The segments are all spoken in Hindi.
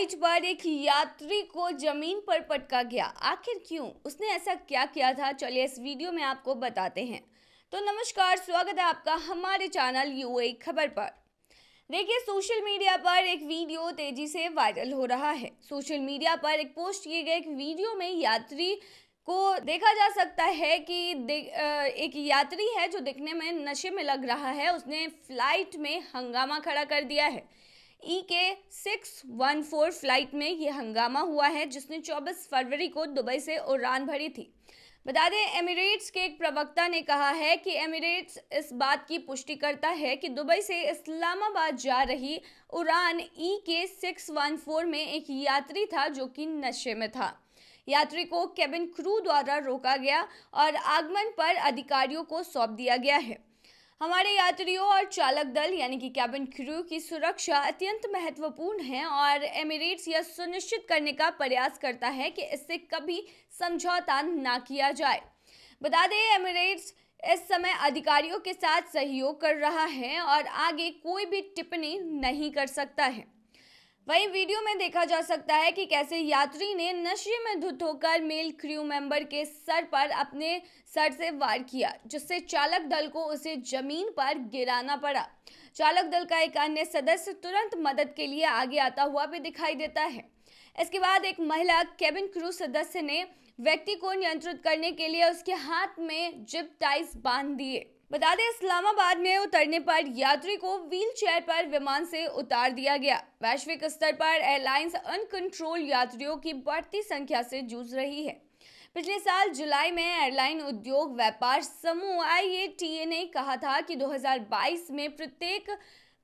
फ्लाइट पर एक यात्री को जमीन पर पटका गया। आखिर क्यों? उसने ऐसा क्या किया था? चलिए इस वीडियो में आपको बताते हैं। तो नमस्कार, स्वागत है आपका हमारे चैनल यूएई खबर पर। देखिए, सोशल मीडिया पर एक वीडियो तेजी से वायरल हो रहा है। सोशल मीडिया पर एक पोस्ट किए गए एक वीडियो में यात्री को देखा जा सकता है कि एक यात्री है जो दिखने में नशे में लग रहा है। उसने फ्लाइट में हंगामा खड़ा कर दिया है। EK614 फ्लाइट में यह हंगामा हुआ है, जिसने 24 फरवरी को दुबई से उड़ान भरी थी। बता दें, एमिरेट्स के एक प्रवक्ता ने कहा है कि एमिरेट्स इस बात की पुष्टि करता है कि दुबई से इस्लामाबाद जा रही उड़ान EK614 में एक यात्री था जो कि नशे में था। यात्री को केबिन क्रू द्वारा रोका गया और आगमन पर अधिकारियों को सौंप दिया गया है। हमारे यात्रियों और चालक दल यानी कि कैबिन क्रू की सुरक्षा अत्यंत महत्वपूर्ण है और एमिरेट्स यह सुनिश्चित करने का प्रयास करता है कि इससे कभी समझौता ना किया जाए। बता दें, एमिरेट्स इस समय अधिकारियों के साथ सहयोग कर रहा है और आगे कोई भी टिप्पणी नहीं कर सकता है। वहीं वीडियो में देखा जा सकता है कि कैसे यात्री ने नशे में धुत होकर मेल क्रू मेंबर के सर पर अपने सर से वार किया, जिससे चालक दल को उसे जमीन पर गिराना पड़ा। चालक दल का एक अन्य सदस्य तुरंत मदद के लिए आगे आता हुआ भी दिखाई देता है। इसके बाद एक महिला केबिन क्रू सदस्य ने व्यक्ति को नियंत्रित करने के लिए उसके हाथ में जिप टाइज बांध दिए। बता दें, इस्लामाबाद में उतरने पर यात्री को व्हील चेयर पर विमान से उतार दिया गया। वैश्विक स्तर पर एयरलाइंस अनकंट्रोल यात्रियों की बढ़ती संख्या से जूझ रही है। पिछले साल जुलाई में एयरलाइन उद्योग व्यापार समूह IATA ने कहा था कि 2022 में प्रत्येक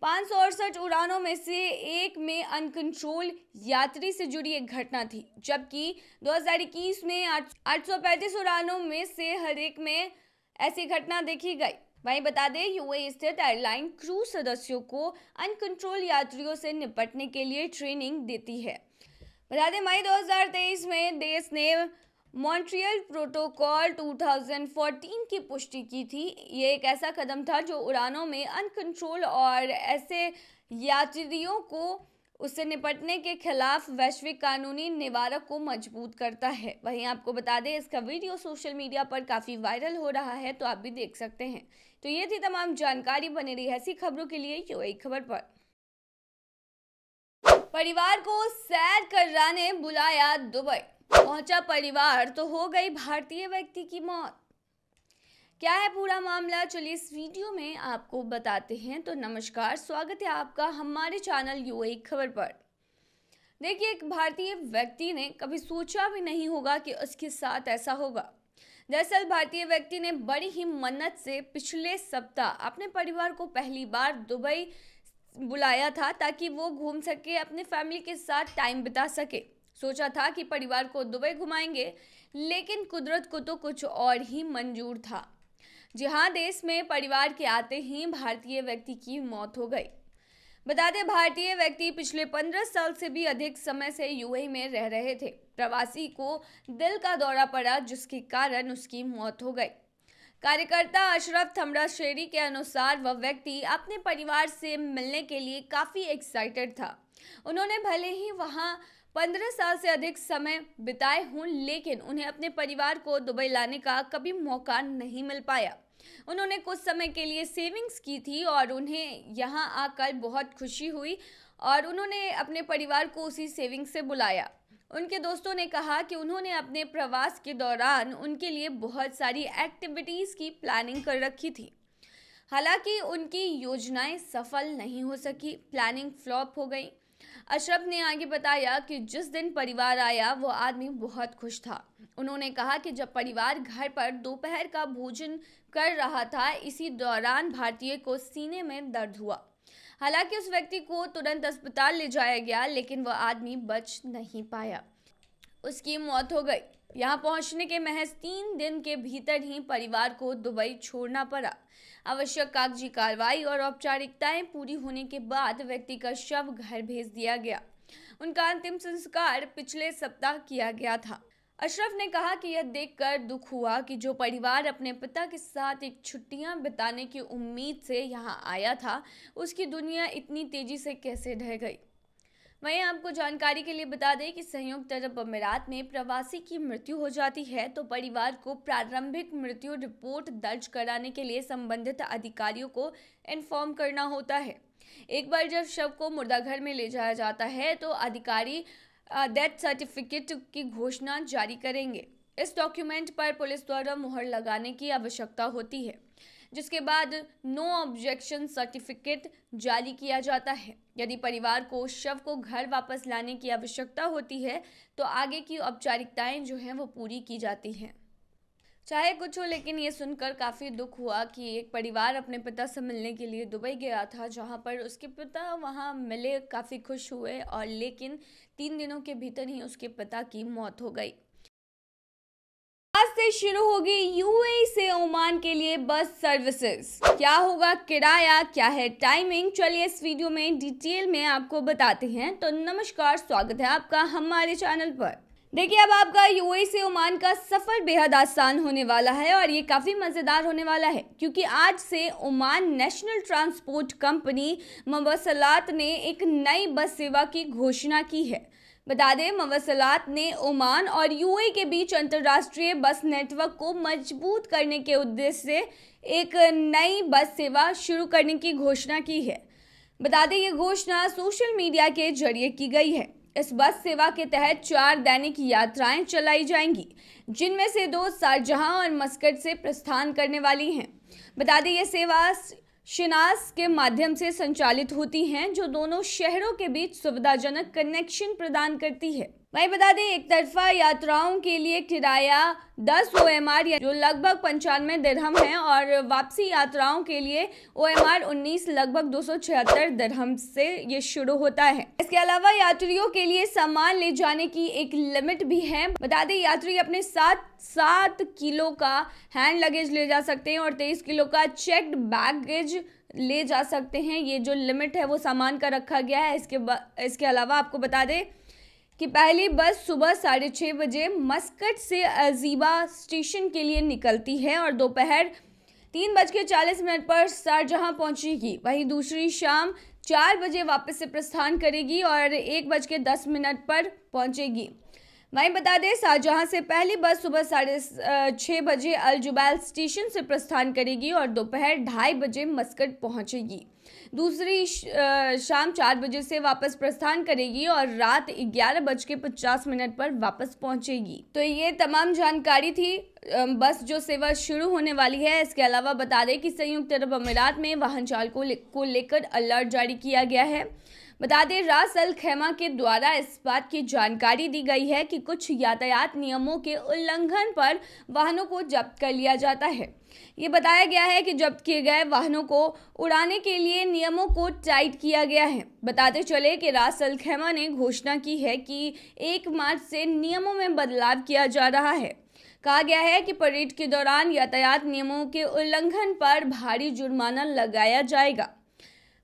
568 उड़ानों में से एक में अनकंट्रोल यात्री से जुड़ी एक घटना थी, जबकि 2021 में 835 उड़ानों में से हर एक में ऐसी घटना देखी गई। वहीं बता दें, यूएई स्थित एयरलाइन क्रू सदस्यों को अनकंट्रोल यात्रियों से निपटने के लिए ट्रेनिंग देती है। बता दें, मई 2023 में देश ने मॉन्ट्रियल प्रोटोकॉल 2014 की पुष्टि की थी। ये एक ऐसा कदम था जो उड़ानों में अनकंट्रोल और ऐसे यात्रियों को उससे निपटने के खिलाफ वैश्विक कानूनी निवारक को मजबूत करता है। वहीं आपको बता दें, इसका वीडियो सोशल मीडिया पर काफ़ी वायरल हो रहा है, तो आप भी देख सकते हैं। तो ये थी तमाम जानकारी। बनी रही ऐसी खबरों के लिए यूएई खबर पर। परिवार को सैर कराने बुलाया दुबई। पहुंचा परिवार तो हो गई भारतीय व्यक्ति की मौत। क्या है पूरा मामला? चलिए इस वीडियो में आपको बताते हैं। तो नमस्कार, स्वागत है आपका हमारे चैनल यूएई खबर पर। देखिए, एक भारतीय व्यक्ति ने कभी सोचा भी नहीं होगा कि उसके साथ ऐसा होगा। दरअसल भारतीय व्यक्ति ने बड़ी ही मन्नत से पिछले सप्ताह अपने परिवार को पहली बार दुबई बुलाया था ताकि वो घूम सके, अपने फैमिली के साथ टाइम बिता सके। सोचा था कि परिवार को दुबई घुमाएंगे, लेकिन कुदरत को तो कुछ और ही मंजूर था। जी हाँ, देश में परिवार के आते ही भारतीय व्यक्ति की मौत हो गई। बता दें, भारतीय व्यक्ति पिछले 15 साल से भी अधिक समय से यूएई में रह रहे थे। प्रवासी को दिल का दौरा पड़ा, जिसके कारण उसकी मौत हो गई। कार्यकर्ता अशरफ थमराशेरी के अनुसार वह व्यक्ति अपने परिवार से मिलने के लिए काफ़ी एक्साइटेड था। उन्होंने भले ही वहाँ 15 साल से अधिक समय बिताए हों, लेकिन उन्हें अपने परिवार को दुबई लाने का कभी मौका नहीं मिल पाया। उन्होंने कुछ समय के लिए सेविंग्स की थी और उन्हें यहाँ आकर बहुत खुशी हुई और उन्होंने अपने परिवार को उसी सेविंग्स से बुलाया। उनके दोस्तों ने कहा कि उन्होंने अपने प्रवास के दौरान उनके लिए बहुत सारी एक्टिविटीज़ की प्लानिंग कर रखी थी। हालांकि उनकी योजनाएं सफल नहीं हो सकी, प्लानिंग फ्लॉप हो गई। अशरफ ने आगे बताया कि जिस दिन परिवार आया वो आदमी बहुत खुश था। उन्होंने कहा कि जब परिवार घर पर दोपहर का भोजन कर रहा था, इसी दौरान भारतीय को सीने में दर्द हुआ। हालांकि उस व्यक्ति को तुरंत अस्पताल ले जाया गया, लेकिन वह आदमी बच नहीं पाया, उसकी मौत हो गई। यहाँ पहुँचने के महज 3 दिन के भीतर ही परिवार को दुबई छोड़ना पड़ा। आवश्यक कागजी कार्रवाई और औपचारिकताएं पूरी होने के बाद व्यक्ति का शव घर भेज दिया गया। उनका अंतिम संस्कार पिछले सप्ताह किया गया था। अशरफ ने कहा कि यह देखकर दुख हुआ कि जो परिवार अपने पिता के साथ एक छुट्टियां बिताने की उम्मीद से यहाँ आया था, उसकी दुनिया इतनी तेजी से कैसे ढह गई। वहीं आपको जानकारी के लिए बता दें कि संयुक्त अरब अमीरात में प्रवासी की मृत्यु हो जाती है तो परिवार को प्रारंभिक मृत्यु रिपोर्ट दर्ज कराने के लिए संबंधित अधिकारियों को इन्फॉर्म करना होता है। एक बार जब शव को मुर्दाघर में ले जाया जाता है तो अधिकारी डेथ सर्टिफिकेट की घोषणा जारी करेंगे। इस डॉक्यूमेंट पर पुलिस द्वारा मुहर लगाने की आवश्यकता होती है, जिसके बाद नो ऑब्जेक्शन सर्टिफिकेट जारी किया जाता है। यदि परिवार को शव को घर वापस लाने की आवश्यकता होती है तो आगे की औपचारिकताएं जो हैं वो पूरी की जाती हैं। चाहे कुछ हो, लेकिन ये सुनकर काफ़ी दुख हुआ कि एक परिवार अपने पिता से मिलने के लिए दुबई गया था, जहां पर उसके पिता वहां मिले, काफ़ी खुश हुए और लेकिन 3 दिनों के भीतर ही उसके पिता की मौत हो गई। आज से शुरू होगी यूएई से ओमान के लिए बस सर्विसेज। क्या होगा किराया, क्या है टाइमिंग, चलिए इस वीडियो में डिटेल में आपको बताते हैं। तो नमस्कार, स्वागत है आपका हमारे चैनल पर। देखिए, अब आपका यूएई से ओमान का सफर बेहद आसान होने वाला है और ये काफी मजेदार होने वाला है, क्योंकि आज से ओमान नेशनल ट्रांसपोर्ट कंपनी मवसलात ने एक नई बस सेवा की घोषणा की है। बता दें, मवसलात ने ओमान और यूएई के बीच अंतर्राष्ट्रीय बस नेटवर्क को मजबूत करने के उद्देश्य से एक नई बस सेवा शुरू करने की घोषणा की है। बता दें, ये घोषणा सोशल मीडिया के जरिए की गई है। इस बस सेवा के तहत 4 दैनिक यात्राएं चलाई जाएंगी, जिनमें से 2 शारजाह और मस्कट से प्रस्थान करने वाली हैं। बता दें, ये सेवा शिनास के माध्यम से संचालित होती हैं, जो दोनों शहरों के बीच सुविधाजनक कनेक्शन प्रदान करती है। वहीं बता दें, एक तरफा यात्राओं के लिए किराया 10 OMR जो लगभग 95 दिरहम है और वापसी यात्राओं के लिए OMR 19 लगभग 276 दिरहम से ये शुरू होता है। इसके अलावा यात्रियों के लिए सामान ले जाने की एक लिमिट भी है। बता दें, यात्री अपने साथ 7 किलो का हैंड लगेज ले जा सकते हैं और 23 किलो का चेक्ड बैगेज ले जा सकते हैं। ये जो लिमिट है वो सामान का रखा गया है। इसके अलावा आपको बता दें कि पहली बस सुबह 6:30 बजे मस्कट से अजीबा स्टेशन के लिए निकलती है और दोपहर 3:40 पर शारजाह पहुंचेगी। वहीं दूसरी शाम 4 बजे वापस से प्रस्थान करेगी और 1:10 पर पहुंचेगी। वहीं बता दें, शारजाह से पहली बस सुबह 6:30 बजे अल जुबैल स्टेशन से प्रस्थान करेगी और दोपहर 2:30 बजे मस्कट पहुंचेगी। दूसरी शाम 4 बजे से वापस प्रस्थान करेगी और रात 11:50 पर वापस पहुंचेगी। तो ये तमाम जानकारी थी बस जो सेवा शुरू होने वाली है। इसके अलावा बता दें कि संयुक्त अरब अमीरात में वाहन चालकों को लेकर अलर्ट जारी किया गया है। बता दें, रास अल खैमा के द्वारा इस बात की जानकारी दी गई है कि कुछ यातायात नियमों के उल्लंघन पर वाहनों को जब्त कर लिया जाता है। ये बताया गया है कि जब्त किए गए वाहनों को उड़ाने के लिए नियमों को टाइट किया गया है। बताते चले कि रास अल खैमा ने घोषणा की है कि 1 मार्च से नियमों में बदलाव किया जा रहा है। कहा गया है कि परेड के दौरान यातायात नियमों के उल्लंघन पर भारी जुर्माना लगाया जाएगा।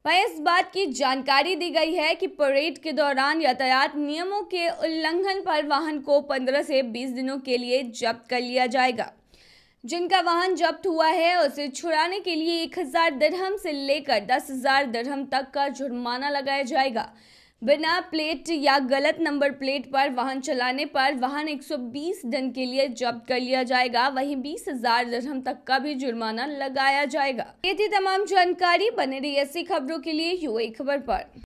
वहीं इस बात की जानकारी दी गई है कि परेड के दौरान यातायात नियमों के उल्लंघन पर वाहन को 15 से 20 दिनों के लिए जब्त कर लिया जाएगा। जिनका वाहन जब्त हुआ है उसे छुड़ाने के लिए 1000 दिरहम से लेकर 10,000 दिरहम तक का जुर्माना लगाया जाएगा। बिना प्लेट या गलत नंबर प्लेट पर वाहन चलाने पर वाहन 120 दिन के लिए जब्त कर लिया जाएगा। वहीं 20,000 दिरहम तक का भी जुर्माना लगाया जाएगा। ये थी तमाम जानकारी। बने रहिए ऐसी खबरों के लिए यूएई खबर पर।